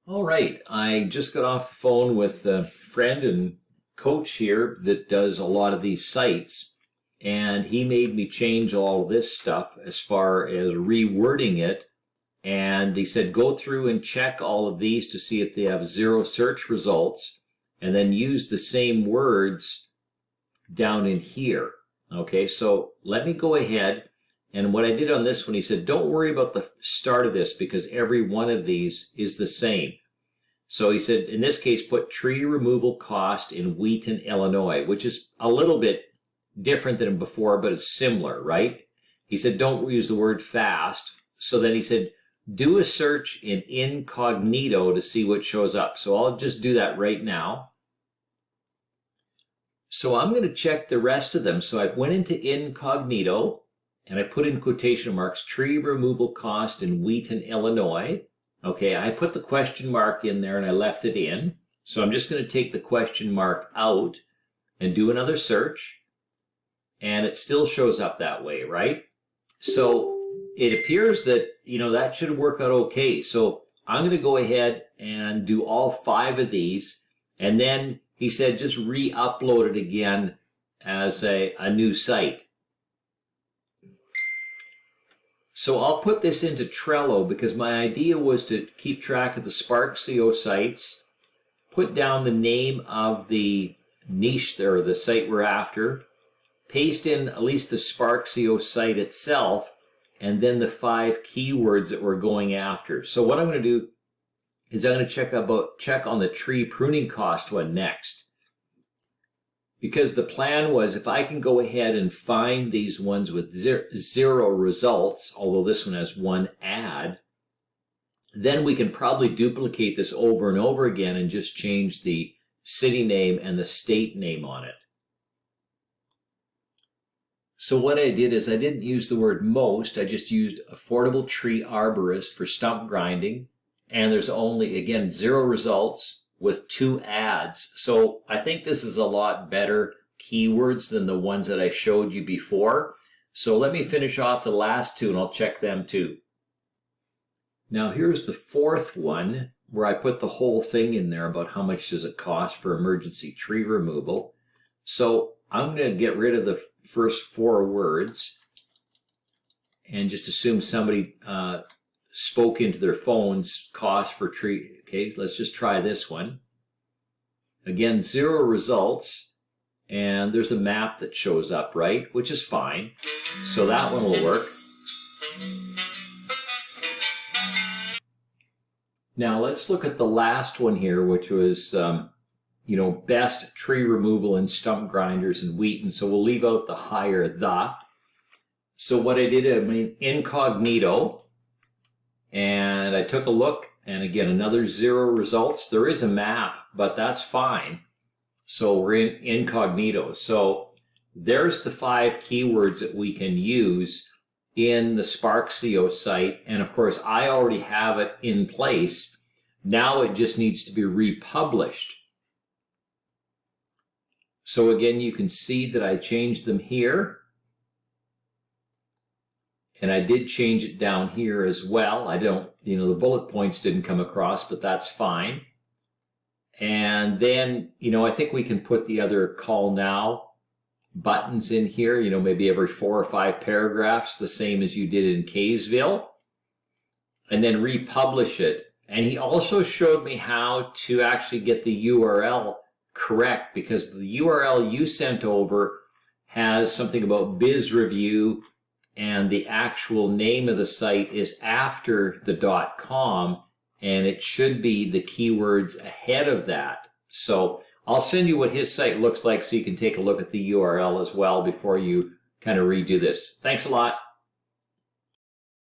All right, I just got off the phone with a friend and coach here that does a lot of these sites, and he made me change all of this stuff as far as rewording it. And he said, go through and check all of these to see if they have zero search results, and then use the same words down in here. Okay, so let me go ahead. And what I did on this one, he said, don't worry about the start of this because every one of these is the same. So he said, in this case, put tree removal cost in Wheaton, Illinois, which is a little bit different than before, but it's similar, right? He said, don't use the word fast. So then he said, do a search in incognito to see what shows up. So I'll just do that right now. So I'm going to check the rest of them. So I went into incognito and I put in quotation marks, tree removal cost in Wheaton, Illinois. Okay, I put the question mark in there and I left it in. So I'm just going to take the question mark out and do another search. And it still shows up that way, right? So it appears that, that should work out okay. So I'm going to go ahead and do all 5 of these. And then he said, just re-upload it again as a new site. So I'll put this into Trello because my idea was to keep track of the Sparkzio sites, put down the name of the niche there, the site we're after, paste in at least the Sparkzio site itself, and then the 5 keywords that we're going after. So what I'm going to do is I'm going to check on the tree pruning cost one next. Because the plan was if I can go ahead and find these ones with zero results, although this one has 1 ad, then we can probably duplicate this over and over again and just change the city name and the state name on it. So what I did is I didn't use the word most, I just used affordable tree arborist for stump grinding. And there's only, again, 0 results with 2 ads. So I think this is a lot better keywords than the ones that I showed you before. So let me finish off the last 2 and I'll check them too. Now here's the 4th one where I put the whole thing in there about how much does it cost for emergency tree removal. So I'm going to get rid of the first 4 words and just assume somebody spoke into their phones cost for tree. Okay, let's just try this one. Again, 0 results, and there's a map that shows up, right? Which is fine. So that one will work. Now let's look at the last one here, which was, best tree removal and stump grinders in Wheaton. So we'll leave out the higher the. So what I did, incognito, and I took a look, and again, another 0 results. There is a map, but that's fine. So we're in incognito. So there's the 5 keywords that we can use in the Sparkzio site. And of course, I already have it in place. Now it just needs to be republished. So again, you can see that I changed them here. And I did change it down here as well. I don't, the bullet points didn't come across, but that's fine. And then, I think we can put the other call now buttons in here, maybe every 4 or 5 paragraphs, the same as you did in Kaysville. And then republish it. And he also showed me how to actually get the URL correct because the URL you sent over has something about biz review and the actual name of the site is after the .com, and it should be the keywords ahead of that. So I'll send you what his site looks like so you can take a look at the URL as well before you kind of redo this. Thanks a lot.